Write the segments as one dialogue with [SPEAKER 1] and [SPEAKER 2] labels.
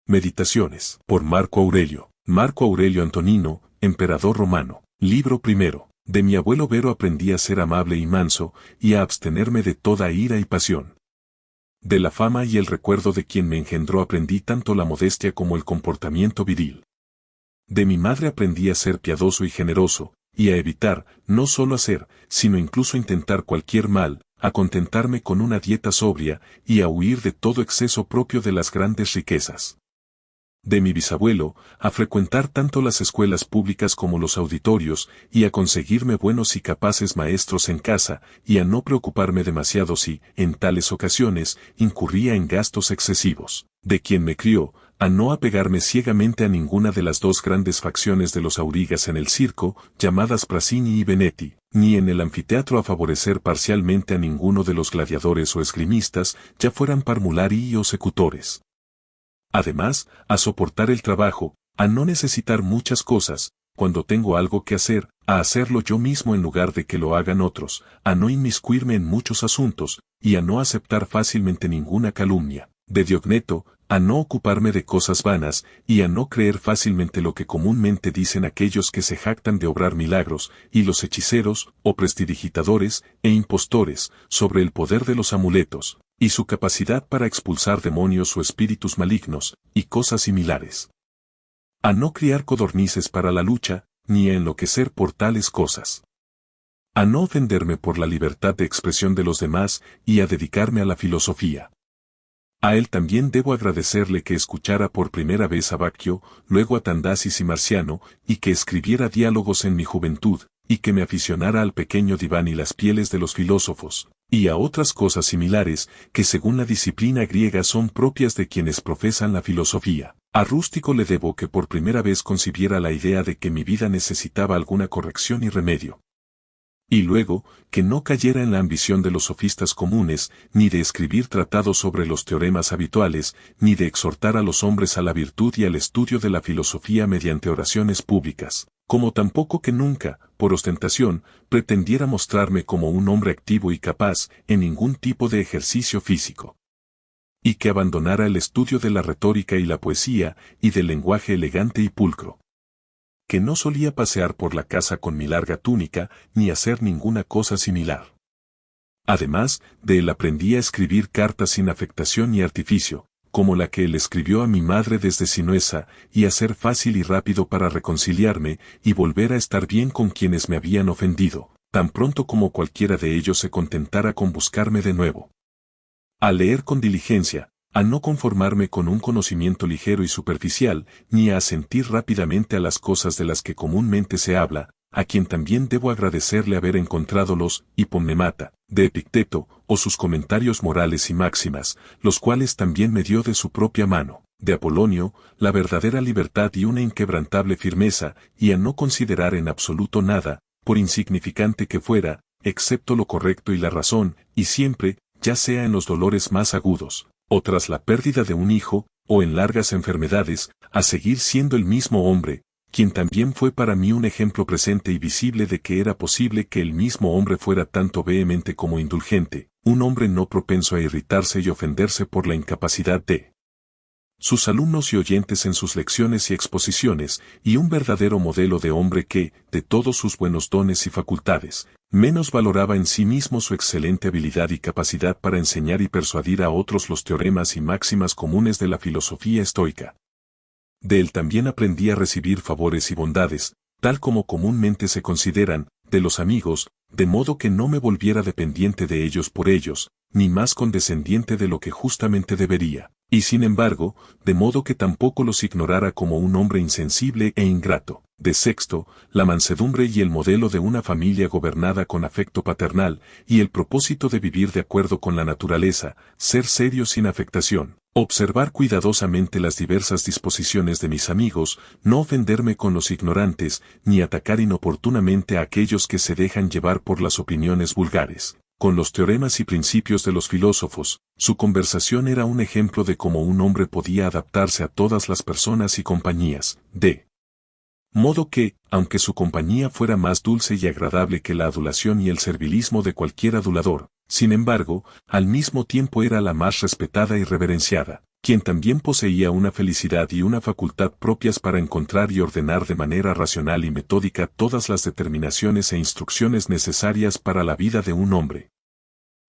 [SPEAKER 1] Meditaciones, por Marco Aurelio. Marco Aurelio Antonino, emperador romano. Libro primero. De mi abuelo Vero aprendí a ser amable y manso, y a abstenerme de toda ira y pasión. De la fama y el recuerdo de quien me engendró aprendí tanto la modestia como el comportamiento viril. De mi madre aprendí a ser piadoso y generoso, y a evitar, no solo hacer, sino incluso intentar cualquier mal, a contentarme con una dieta sobria, y a huir de todo exceso propio de las grandes riquezas. De mi bisabuelo, a frecuentar tanto las escuelas públicas como los auditorios, y a conseguirme buenos y capaces maestros en casa, y a no preocuparme demasiado si, en tales ocasiones, incurría en gastos excesivos. De quien me crió, a no apegarme ciegamente a ninguna de las dos grandes facciones de los aurigas en el circo, llamadas Prasini y Veneti, ni en el anfiteatro a favorecer parcialmente a ninguno de los gladiadores o esgrimistas, ya fueran parmulari o secutores. Además, a soportar el trabajo, a no necesitar muchas cosas, cuando tengo algo que hacer, a hacerlo yo mismo en lugar de que lo hagan otros, a no inmiscuirme en muchos asuntos, y a no aceptar fácilmente ninguna calumnia. De Diogneto, a no ocuparme de cosas vanas, y a no creer fácilmente lo que comúnmente dicen aquellos que se jactan de obrar milagros, y los hechiceros, o prestidigitadores, e impostores, sobre el poder de los amuletos, y su capacidad para expulsar demonios o espíritus malignos, y cosas similares. A no criar codornices para la lucha, ni a enloquecer por tales cosas. A no ofenderme por la libertad de expresión de los demás, y a dedicarme a la filosofía. A él también debo agradecerle que escuchara por primera vez a Baccio, luego a Tandasis y Marciano, y que escribiera diálogos en mi juventud, y que me aficionara al pequeño diván y las pieles de los filósofos, y a otras cosas similares, que según la disciplina griega son propias de quienes profesan la filosofía. A Rústico le debo que por primera vez concibiera la idea de que mi vida necesitaba alguna corrección y remedio. Y luego, que no cayera en la ambición de los sofistas comunes, ni de escribir tratados sobre los teoremas habituales, ni de exhortar a los hombres a la virtud y al estudio de la filosofía mediante oraciones públicas, como tampoco que nunca, por ostentación, pretendiera mostrarme como un hombre activo y capaz en ningún tipo de ejercicio físico. Y que abandonara el estudio de la retórica y la poesía, y del lenguaje elegante y pulcro. Que no solía pasear por la casa con mi larga túnica, ni hacer ninguna cosa similar. Además, de él aprendí a escribir cartas sin afectación ni artificio, como la que él escribió a mi madre desde Sinuesa, y a ser fácil y rápido para reconciliarme, y volver a estar bien con quienes me habían ofendido, tan pronto como cualquiera de ellos se contentara con buscarme de nuevo. A leer con diligencia, a no conformarme con un conocimiento ligero y superficial, ni a asentir rápidamente a las cosas de las que comúnmente se habla, a quien también debo agradecerle haber encontrado los Hipomnemata, de Epicteto, o sus comentarios morales y máximas, los cuales también me dio de su propia mano, de Apolonio, la verdadera libertad y una inquebrantable firmeza, y a no considerar en absoluto nada, por insignificante que fuera, excepto lo correcto y la razón, y siempre, ya sea en los dolores más agudos, o tras la pérdida de un hijo, o en largas enfermedades, a seguir siendo el mismo hombre, quien también fue para mí un ejemplo presente y visible de que era posible que el mismo hombre fuera tanto vehemente como indulgente, un hombre no propenso a irritarse y ofenderse por la incapacidad de sus alumnos y oyentes en sus lecciones y exposiciones, y un verdadero modelo de hombre que, de todos sus buenos dones y facultades, menos valoraba en sí mismo su excelente habilidad y capacidad para enseñar y persuadir a otros los teoremas y máximas comunes de la filosofía estoica. De él también aprendí a recibir favores y bondades, tal como comúnmente se consideran, de los amigos, de modo que no me volviera dependiente de ellos por ellos, ni más condescendiente de lo que justamente debería, y sin embargo, de modo que tampoco los ignorara como un hombre insensible e ingrato. De sexto, la mansedumbre y el modelo de una familia gobernada con afecto paternal, y el propósito de vivir de acuerdo con la naturaleza, ser serio sin afectación, observar cuidadosamente las diversas disposiciones de mis amigos, no ofenderme con los ignorantes, ni atacar inoportunamente a aquellos que se dejan llevar por las opiniones vulgares. Con los teoremas y principios de los filósofos, su conversación era un ejemplo de cómo un hombre podía adaptarse a todas las personas y compañías, de modo que, aunque su compañía fuera más dulce y agradable que la adulación y el servilismo de cualquier adulador, sin embargo, al mismo tiempo era la más respetada y reverenciada. quien también poseía una felicidad y una facultad propias para encontrar y ordenar de manera racional y metódica todas las determinaciones e instrucciones necesarias para la vida de un hombre.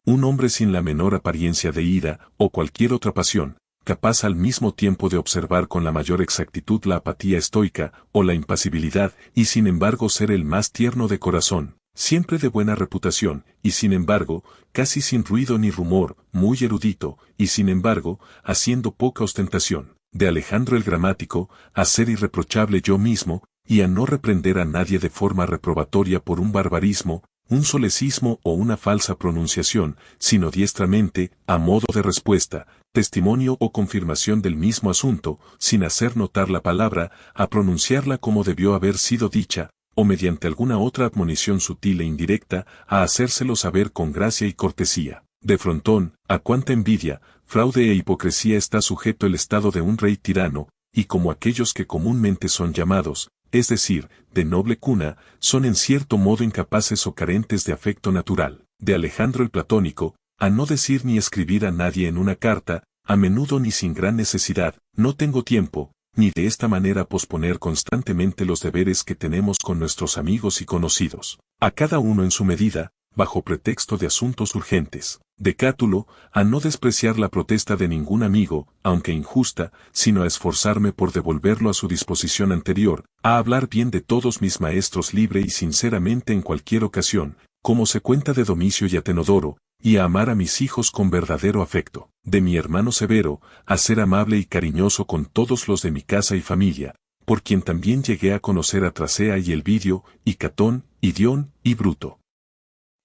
[SPEAKER 1] Un hombre sin la menor apariencia de ira o cualquier otra pasión, capaz al mismo tiempo de observar con la mayor exactitud la apatía estoica o la impasibilidad y sin embargo ser el más tierno de corazón, siempre de buena reputación, y sin embargo, casi sin ruido ni rumor, muy erudito, y sin embargo, haciendo poca ostentación, de Alejandro el Gramático, a ser irreprochable yo mismo, y a no reprender a nadie de forma reprobatoria por un barbarismo, un solecismo o una falsa pronunciación, sino diestramente, a modo de respuesta, testimonio o confirmación del mismo asunto, sin hacer notar la palabra, a pronunciarla como debió haber sido dicha, o mediante alguna otra admonición sutil e indirecta, a hacérselo saber con gracia y cortesía. De frontón, a cuánta envidia, fraude e hipocresía está sujeto el estado de un rey tirano, y como aquellos que comúnmente son llamados, es decir, de noble cuna, son en cierto modo incapaces o carentes de afecto natural. De Alejandro el Platónico, a no decir ni escribir a nadie en una carta, a menudo ni sin gran necesidad, no tengo tiempo, ni de esta manera posponer constantemente los deberes que tenemos con nuestros amigos y conocidos, a cada uno en su medida, bajo pretexto de asuntos urgentes. De Cátulo, a no despreciar la protesta de ningún amigo, aunque injusta, sino a esforzarme por devolverlo a su disposición anterior, a hablar bien de todos mis maestros libre y sinceramente en cualquier ocasión, como se cuenta de Domicio y Atenodoro, y a amar a mis hijos con verdadero afecto. De mi hermano Severo, a ser amable y cariñoso con todos los de mi casa y familia, por quien también llegué a conocer a Tracea y Elvidio, y Catón, y Dión, y Bruto.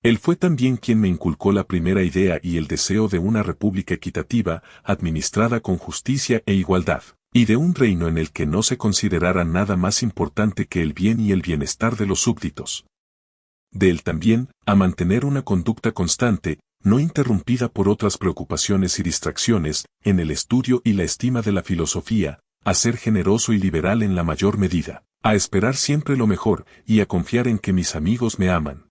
[SPEAKER 1] Él fue también quien me inculcó la primera idea y el deseo de una república equitativa, administrada con justicia e igualdad, y de un reino en el que no se considerara nada más importante que el bien y el bienestar de los súbditos. De él también, a mantener una conducta constante, no interrumpida por otras preocupaciones y distracciones, en el estudio y la estima de la filosofía, a ser generoso y liberal en la mayor medida, a esperar siempre lo mejor y a confiar en que mis amigos me aman.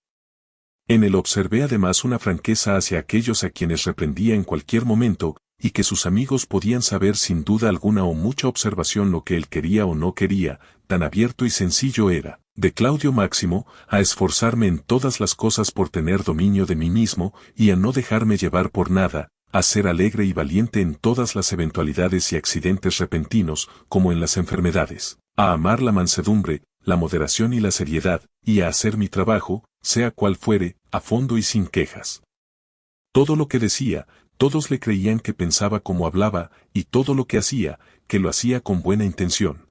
[SPEAKER 1] En él observé además una franqueza hacia aquellos a quienes reprendía en cualquier momento, y que sus amigos podían saber sin duda alguna o mucha observación lo que él quería o no quería, tan abierto y sencillo era. De Claudio Máximo, a esforzarme en todas las cosas por tener dominio de mí mismo, y a no dejarme llevar por nada, a ser alegre y valiente en todas las eventualidades y accidentes repentinos, como en las enfermedades, a amar la mansedumbre, la moderación y la seriedad, y a hacer mi trabajo, sea cual fuere, a fondo y sin quejas. Todo lo que decía, todos le creían que pensaba como hablaba, y todo lo que hacía, que lo hacía con buena intención.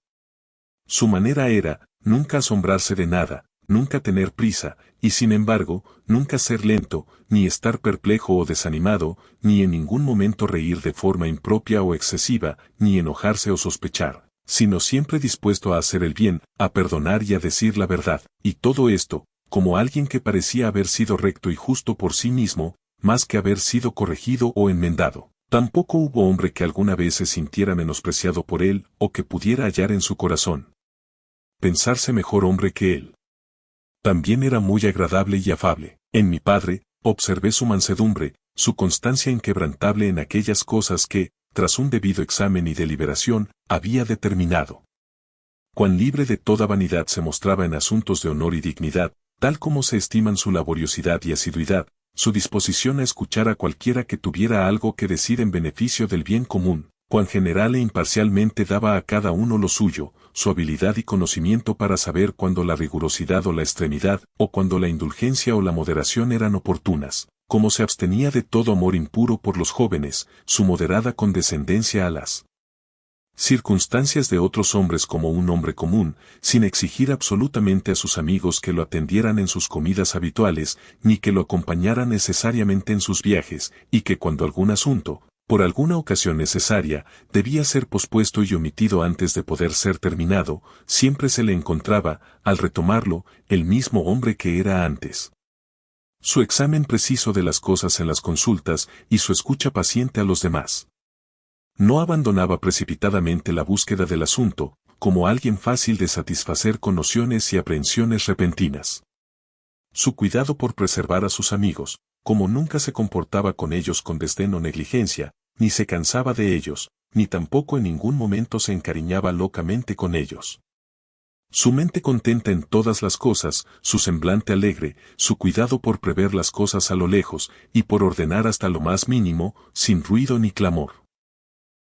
[SPEAKER 1] Su manera era, nunca asombrarse de nada, nunca tener prisa, y sin embargo, nunca ser lento, ni estar perplejo o desanimado, ni en ningún momento reír de forma impropia o excesiva, ni enojarse o sospechar, sino siempre dispuesto a hacer el bien, a perdonar y a decir la verdad, y todo esto, como alguien que parecía haber sido recto y justo por sí mismo, más que haber sido corregido o enmendado. Tampoco hubo hombre que alguna vez se sintiera menospreciado por él, o que pudiera hallar en su corazón pensarse mejor hombre que él. También era muy agradable y afable. En mi padre, observé su mansedumbre, su constancia inquebrantable en aquellas cosas que, tras un debido examen y deliberación, había determinado. Cuán libre de toda vanidad se mostraba en asuntos de honor y dignidad, tal como se estiman su laboriosidad y asiduidad, su disposición a escuchar a cualquiera que tuviera algo que decir en beneficio del bien común, cuán general e imparcialmente daba a cada uno lo suyo, su habilidad y conocimiento para saber cuándo la rigurosidad o la extremidad, o cuándo la indulgencia o la moderación eran oportunas, cómo se abstenía de todo amor impuro por los jóvenes, su moderada condescendencia a las circunstancias de otros hombres como un hombre común, sin exigir absolutamente a sus amigos que lo atendieran en sus comidas habituales, ni que lo acompañaran necesariamente en sus viajes, y que cuando algún asunto, por alguna ocasión necesaria, debía ser pospuesto y omitido antes de poder ser terminado, siempre se le encontraba, al retomarlo, el mismo hombre que era antes. Su examen preciso de las cosas en las consultas y su escucha paciente a los demás. No abandonaba precipitadamente la búsqueda del asunto, como alguien fácil de satisfacer con nociones y aprehensiones repentinas. Su cuidado por preservar a sus amigos, como nunca se comportaba con ellos con desdén o negligencia, ni se cansaba de ellos, ni tampoco en ningún momento se encariñaba locamente con ellos. Su mente contenta en todas las cosas, su semblante alegre, su cuidado por prever las cosas a lo lejos, y por ordenar hasta lo más mínimo, sin ruido ni clamor.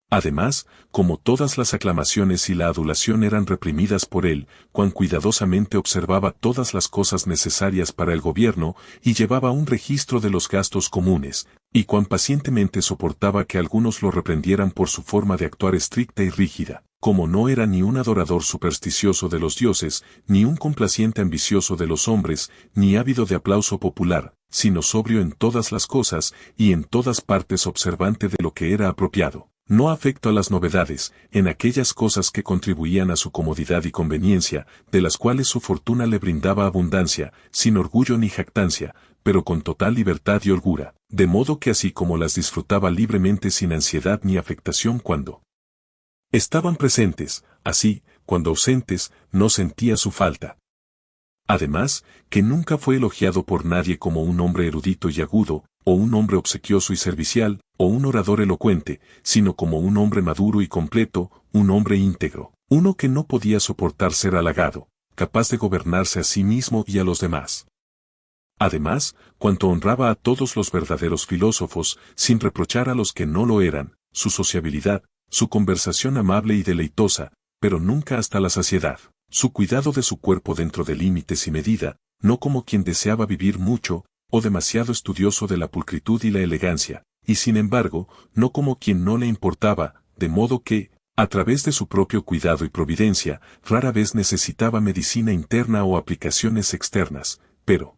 [SPEAKER 1] Además, como todas las aclamaciones y la adulación eran reprimidas por él, cuán cuidadosamente observaba todas las cosas necesarias para el gobierno y llevaba un registro de los gastos comunes, y cuán pacientemente soportaba que algunos lo reprendieran por su forma de actuar estricta y rígida, como no era ni un adorador supersticioso de los dioses, ni un complaciente ambicioso de los hombres, ni ávido de aplauso popular, sino sobrio en todas las cosas y en todas partes observante de lo que era apropiado. No afecto a las novedades, en aquellas cosas que contribuían a su comodidad y conveniencia, de las cuales su fortuna le brindaba abundancia, sin orgullo ni jactancia, pero con total libertad y holgura, de modo que así como las disfrutaba libremente sin ansiedad ni afectación cuando estaban presentes, así, cuando ausentes, no sentía su falta. Además, que nunca fue elogiado por nadie como un hombre erudito y agudo, o un hombre obsequioso y servicial, o un orador elocuente, sino como un hombre maduro y completo, un hombre íntegro, uno que no podía soportar ser halagado, capaz de gobernarse a sí mismo y a los demás. Además, cuanto honraba a todos los verdaderos filósofos, sin reprochar a los que no lo eran, su sociabilidad, su conversación amable y deleitosa, pero nunca hasta la saciedad, su cuidado de su cuerpo dentro de límites y medida, no como quien deseaba vivir mucho, o demasiado estudioso de la pulcritud y la elegancia, y sin embargo, no como quien no le importaba, de modo que, a través de su propio cuidado y providencia, rara vez necesitaba medicina interna o aplicaciones externas, pero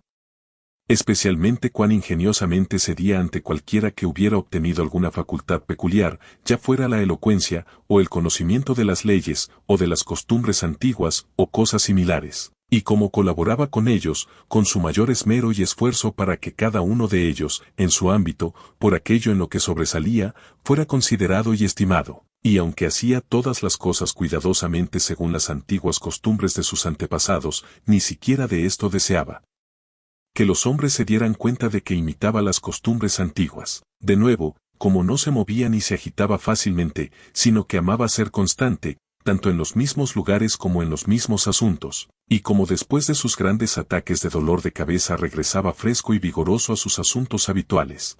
[SPEAKER 1] especialmente cuán ingeniosamente cedía ante cualquiera que hubiera obtenido alguna facultad peculiar, ya fuera la elocuencia, o el conocimiento de las leyes, o de las costumbres antiguas, o cosas similares, y cómo colaboraba con ellos, con su mayor esmero y esfuerzo para que cada uno de ellos, en su ámbito, por aquello en lo que sobresalía, fuera considerado y estimado. Y aunque hacía todas las cosas cuidadosamente según las antiguas costumbres de sus antepasados, ni siquiera de esto deseaba que los hombres se dieran cuenta de que imitaba las costumbres antiguas. De nuevo, como no se movía ni se agitaba fácilmente, sino que amaba ser constante, tanto en los mismos lugares como en los mismos asuntos, y como después de sus grandes ataques de dolor de cabeza regresaba fresco y vigoroso a sus asuntos habituales.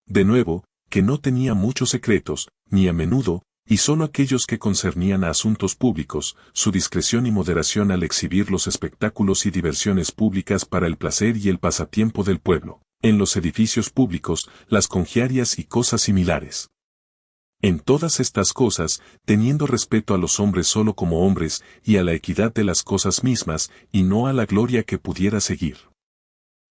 [SPEAKER 1] De nuevo, que no tenía muchos secretos, ni a menudo, y sólo aquellos que concernían a asuntos públicos, su discreción y moderación al exhibir los espectáculos y diversiones públicas para el placer y el pasatiempo del pueblo, en los edificios públicos, las congiarias y cosas similares. En todas estas cosas, teniendo respeto a los hombres solo como hombres, y a la equidad de las cosas mismas, y no a la gloria que pudiera seguir.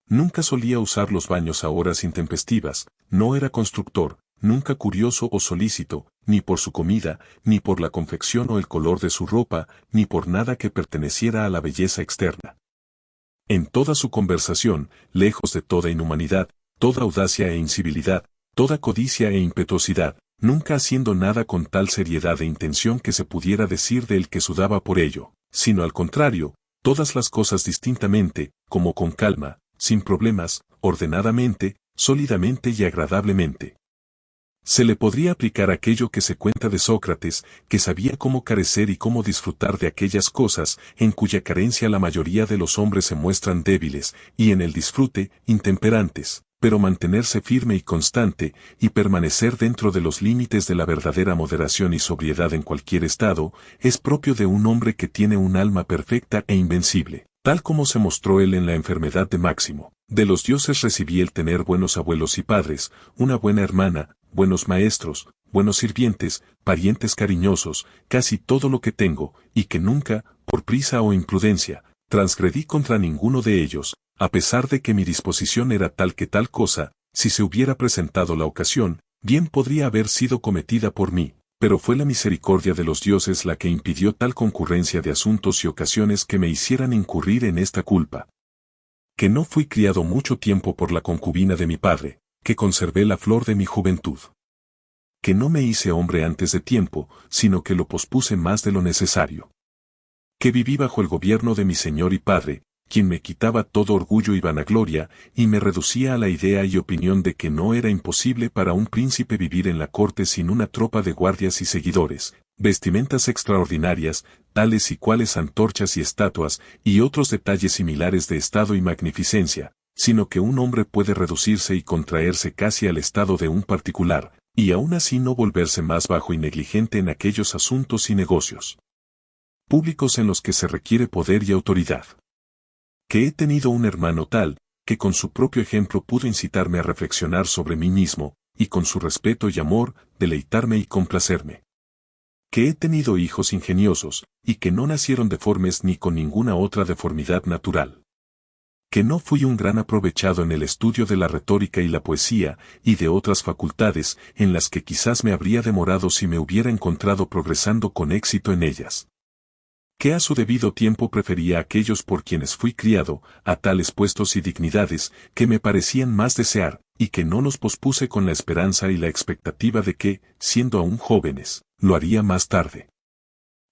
[SPEAKER 1] Nunca solía usar los baños a horas intempestivas, no era constructor, nunca curioso o solícito, ni por su comida, ni por la confección o el color de su ropa, ni por nada que perteneciera a la belleza externa. En toda su conversación, lejos de toda inhumanidad, toda audacia e incivilidad, toda codicia e impetuosidad, nunca haciendo nada con tal seriedad e intención que se pudiera decir de él que sudaba por ello, sino al contrario, todas las cosas distintamente, como con calma, sin problemas, ordenadamente, sólidamente y agradablemente. Se le podría aplicar aquello que se cuenta de Sócrates, que sabía cómo carecer y cómo disfrutar de aquellas cosas, en cuya carencia la mayoría de los hombres se muestran débiles, y en el disfrute, intemperantes, pero mantenerse firme y constante, y permanecer dentro de los límites de la verdadera moderación y sobriedad en cualquier estado, es propio de un hombre que tiene un alma perfecta e invencible, tal como se mostró él en la enfermedad de Máximo. De los dioses recibí el tener buenos abuelos y padres, una buena hermana, buenos maestros, buenos sirvientes, parientes cariñosos, casi todo lo que tengo, y que nunca, por prisa o imprudencia, transgredí contra ninguno de ellos, a pesar de que mi disposición era tal que tal cosa, si se hubiera presentado la ocasión, bien podría haber sido cometida por mí, pero fue la misericordia de los dioses la que impidió tal concurrencia de asuntos y ocasiones que me hicieran incurrir en esta culpa. Que no fui criado mucho tiempo por la concubina de mi padre, que conservé la flor de mi juventud. Que no me hice hombre antes de tiempo, sino que lo pospuse más de lo necesario. Que viví bajo el gobierno de mi Señor y Padre, quien me quitaba todo orgullo y vanagloria, y me reducía a la idea y opinión de que no era imposible para un príncipe vivir en la corte sin una tropa de guardias y seguidores, vestimentas extraordinarias, tales y cuales antorchas y estatuas, y otros detalles similares de estado y magnificencia, sino que un hombre puede reducirse y contraerse casi al estado de un particular, y aún así no volverse más bajo y negligente en aquellos asuntos y negocios públicos en los que se requiere poder y autoridad. Que he tenido un hermano tal, que con su propio ejemplo pudo incitarme a reflexionar sobre mí mismo, y con su respeto y amor, deleitarme y complacerme. Que he tenido hijos ingeniosos, y que no nacieron deformes ni con ninguna otra deformidad natural. Que no fui un gran aprovechado en el estudio de la retórica y la poesía, y de otras facultades, en las que quizás me habría demorado si me hubiera encontrado progresando con éxito en ellas. Que a su debido tiempo prefería a aquellos por quienes fui criado, a tales puestos y dignidades, que me parecían más desear, y que no los pospuse con la esperanza y la expectativa de que, siendo aún jóvenes, lo haría más tarde.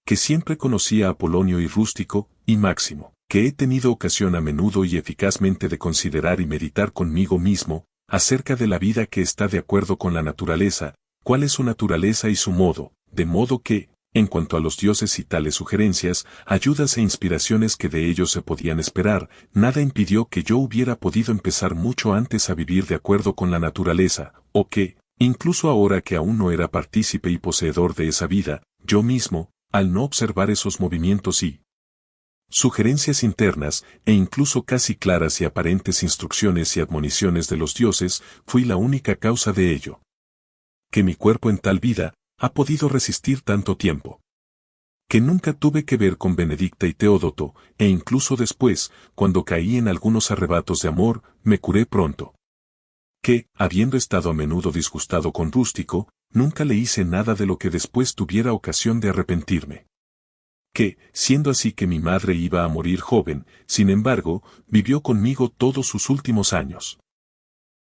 [SPEAKER 1] Que siempre conocía a Apolonio y Rústico, y Máximo, que he tenido ocasión a menudo y eficazmente de considerar y meditar conmigo mismo, acerca de la vida que está de acuerdo con la naturaleza, cuál es su naturaleza y su modo, de modo que, en cuanto a los dioses y tales sugerencias, ayudas e inspiraciones que de ellos se podían esperar, nada impidió que yo hubiera podido empezar mucho antes a vivir de acuerdo con la naturaleza, o que, incluso ahora que aún no era partícipe y poseedor de esa vida, yo mismo, al no observar esos movimientos y sugerencias internas, e incluso casi claras y aparentes instrucciones y admoniciones de los dioses, fui la única causa de ello. Que mi cuerpo en tal vida ha podido resistir tanto tiempo. Que nunca tuve que ver con Benedicta y Teódoto, e incluso después, cuando caí en algunos arrebatos de amor, me curé pronto. Que, habiendo estado a menudo disgustado con Rústico, nunca le hice nada de lo que después tuviera ocasión de arrepentirme. Que, siendo así que mi madre iba a morir joven, sin embargo, vivió conmigo todos sus últimos años.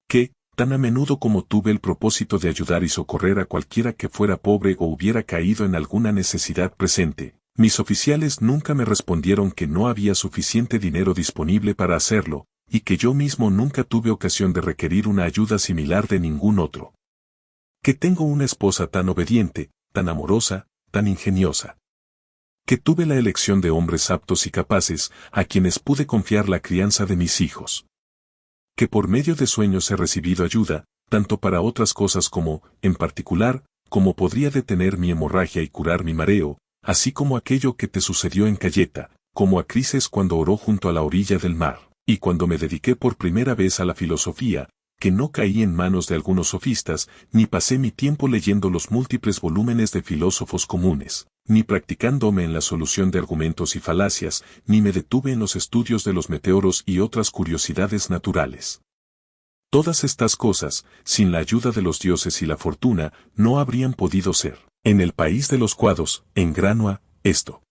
[SPEAKER 1] Que, tan a menudo como tuve el propósito de ayudar y socorrer a cualquiera que fuera pobre o hubiera caído en alguna necesidad presente, mis oficiales nunca me respondieron que no había suficiente dinero disponible para hacerlo, y que yo mismo nunca tuve ocasión de requerir una ayuda similar de ningún otro. Que tengo una esposa tan obediente, tan amorosa, tan ingeniosa. Que tuve la elección de hombres aptos y capaces, a quienes pude confiar la crianza de mis hijos. Que por medio de sueños he recibido ayuda, tanto para otras cosas como, en particular, como podría detener mi hemorragia y curar mi mareo, así como aquello que te sucedió en Cayeta, como a Crises cuando oró junto a la orilla del mar, y cuando me dediqué por primera vez a la filosofía, que no caí en manos de algunos sofistas, ni pasé mi tiempo leyendo los múltiples volúmenes de filósofos comunes, ni practicándome en la solución de argumentos y falacias, ni me detuve en los estudios de los meteoros y otras curiosidades naturales. Todas estas cosas, sin la ayuda de los dioses y la fortuna, no habrían podido ser. En el país de los cuados, en Granoa, esto.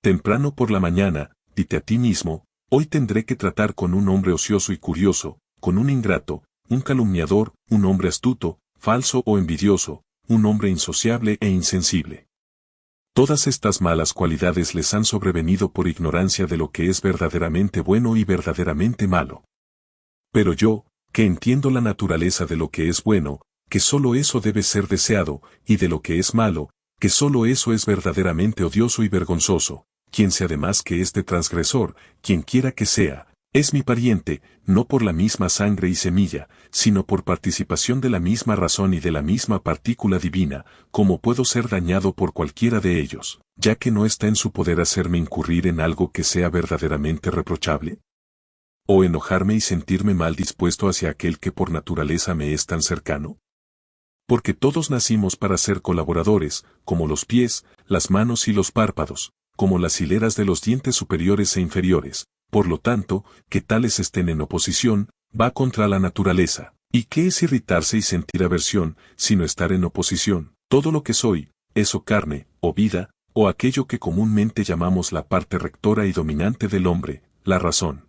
[SPEAKER 1] Temprano por la mañana, dite a ti mismo, hoy tendré que tratar con un hombre ocioso y curioso, con un ingrato, un calumniador, un hombre astuto, falso o envidioso, un hombre insociable e insensible. Todas estas malas cualidades les han sobrevenido por ignorancia de lo que es verdaderamente bueno y verdaderamente malo. Pero yo, que entiendo la naturaleza de lo que es bueno, que sólo eso debe ser deseado, y de lo que es malo, que sólo eso es verdaderamente odioso y vergonzoso, quien sea además que este transgresor, quien quiera que sea, es mi pariente, no por la misma sangre y semilla, sino por participación de la misma razón y de la misma partícula divina, como puedo ser dañado por cualquiera de ellos, ya que no está en su poder hacerme incurrir en algo que sea verdaderamente reprochable. ¿O enojarme y sentirme mal dispuesto hacia aquel que por naturaleza me es tan cercano? Porque todos nacimos para ser colaboradores, como los pies, las manos y los párpados, como las hileras de los dientes superiores e inferiores. Por lo tanto, que tales estén en oposición, va contra la naturaleza. ¿Y qué es irritarse y sentir aversión, sino estar en oposición? Todo lo que soy, es o carne, o vida, o aquello que comúnmente llamamos la parte rectora y dominante del hombre, la razón.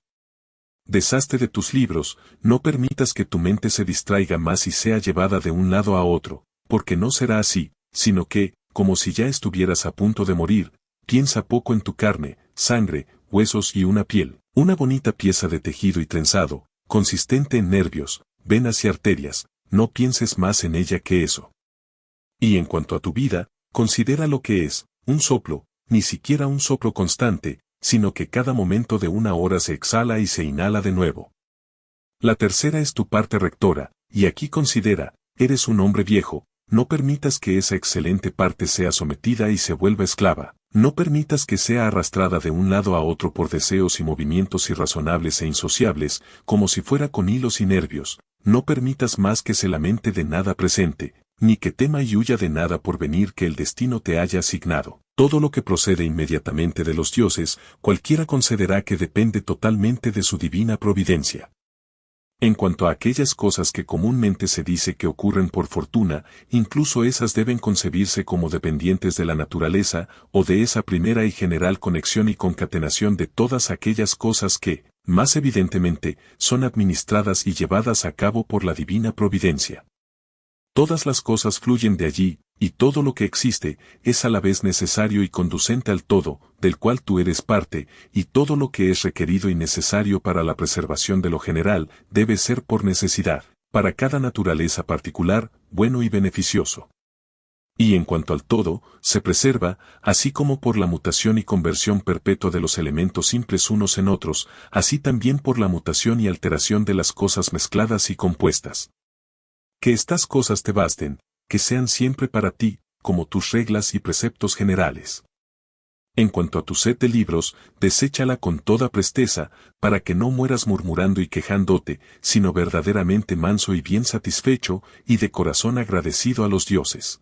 [SPEAKER 1] Deshazte de tus libros, no permitas que tu mente se distraiga más y sea llevada de un lado a otro, porque no será así, sino que, como si ya estuvieras a punto de morir, piensa poco en tu carne, sangre, huesos y una piel, Una bonita pieza de tejido y trenzado, consistente en nervios, venas y arterias, no pienses más en ella que eso. Y en cuanto a tu vida, considera lo que es, un soplo, ni siquiera un soplo constante, sino que cada momento de una hora se exhala y se inhala de nuevo. La tercera es tu parte rectora, y aquí considera, eres un hombre viejo, no permitas que esa excelente parte sea sometida y se vuelva esclava, no permitas que sea arrastrada de un lado a otro por deseos y movimientos irrazonables e insociables, como si fuera con hilos y nervios, no permitas más que se lamente de nada presente, ni que tema y huya de nada por venir que el destino te haya asignado. Todo lo que procede inmediatamente de los dioses, cualquiera concederá que depende totalmente de su divina providencia. En cuanto a aquellas cosas que comúnmente se dice que ocurren por fortuna, incluso esas deben concebirse como dependientes de la naturaleza, o de esa primera y general conexión y concatenación de todas aquellas cosas que, más evidentemente, son administradas y llevadas a cabo por la divina providencia. Todas las cosas fluyen de allí, y todo lo que existe, es a la vez necesario y conducente al todo, del cual tú eres parte, y todo lo que es requerido y necesario para la preservación de lo general, debe ser por necesidad, para cada naturaleza particular, bueno y beneficioso. Y en cuanto al todo, se preserva, así como por la mutación y conversión perpetua de los elementos simples unos en otros, así también por la mutación y alteración de las cosas mezcladas y compuestas. Que estas cosas te basten, que sean siempre para ti, como tus reglas y preceptos generales. En cuanto a tu sed de libros, deséchala con toda presteza, para que no mueras murmurando y quejándote, sino verdaderamente manso y bien satisfecho, y de corazón agradecido a los dioses.